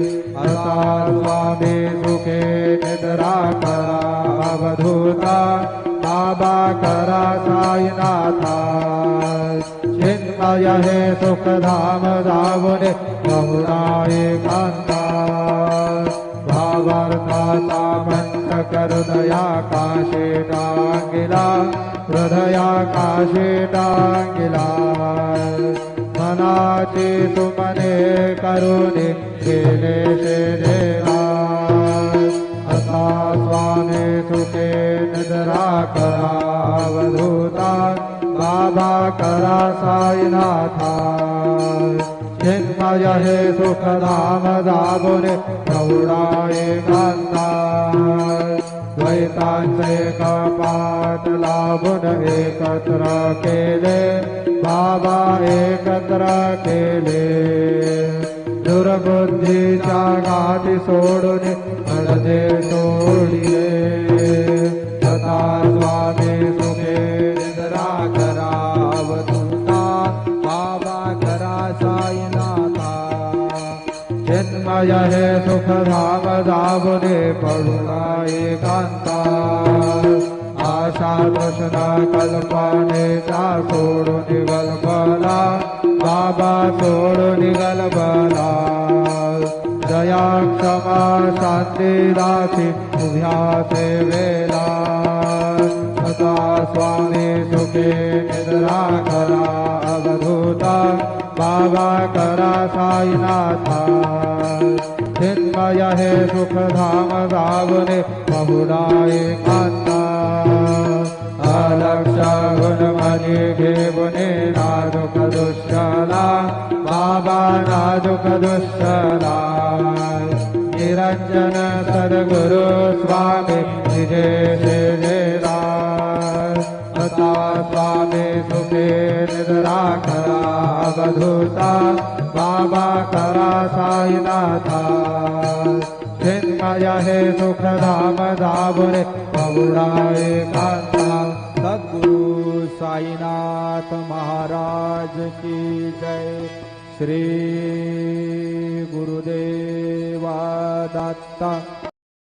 आता स्वामी सुखे निद्रा करा अवधूता बाबा करा साईनाथा चिन्मय हे सुखधाम धावने बहुराये कांता भावार्थाचा मंत्र हृदयाकाशे टांगिला हृदयाकाशे टांगिला मनाची तुमने करुणी केले देवा असा स्वामी सुखे निद्रा करा अवधूता बाबा करा साईनाथा चिन्मय हे सुखधाम धावने प्रौढाये कांता द्वैतांचे कपाट लाभून एकत्र केले बाबा एकत्र केले दुर्बुद्धीच्या गाठी सोडून पडदे सोडिले तथा स्वामी सुखे निद्रा करा अवधूता बाबा करा साईनाथा चिन्मय हे सुखधाम धावने पडुना एकांता आशा तृष्णा कल्पनेचा सोडून गलबला बाबा सोडून गलबला दया क्षमा शांती दासी उभ्या सेवेला सदा स्वामी सुखे निद्रा करा अवधूता बाबा करा साईनाथा चिन्मय हे सुखधाम धावने बहुराये कांता अलक्ष गुणमणी घेवने नाजुक दुष्टला बाबा नाजुक दुष्टला निरंजन सद्गुरु स्वामी निजे सेवेला तथा स्वामी सुखे निद्रा करा अवधूता बाबा करा साईनाथा चिन्मय हे सुखधाम धावने बहुराये कांता सद्गुरु साईनाथ महाराज की जय। श्री गुरुदेवा दत्ता।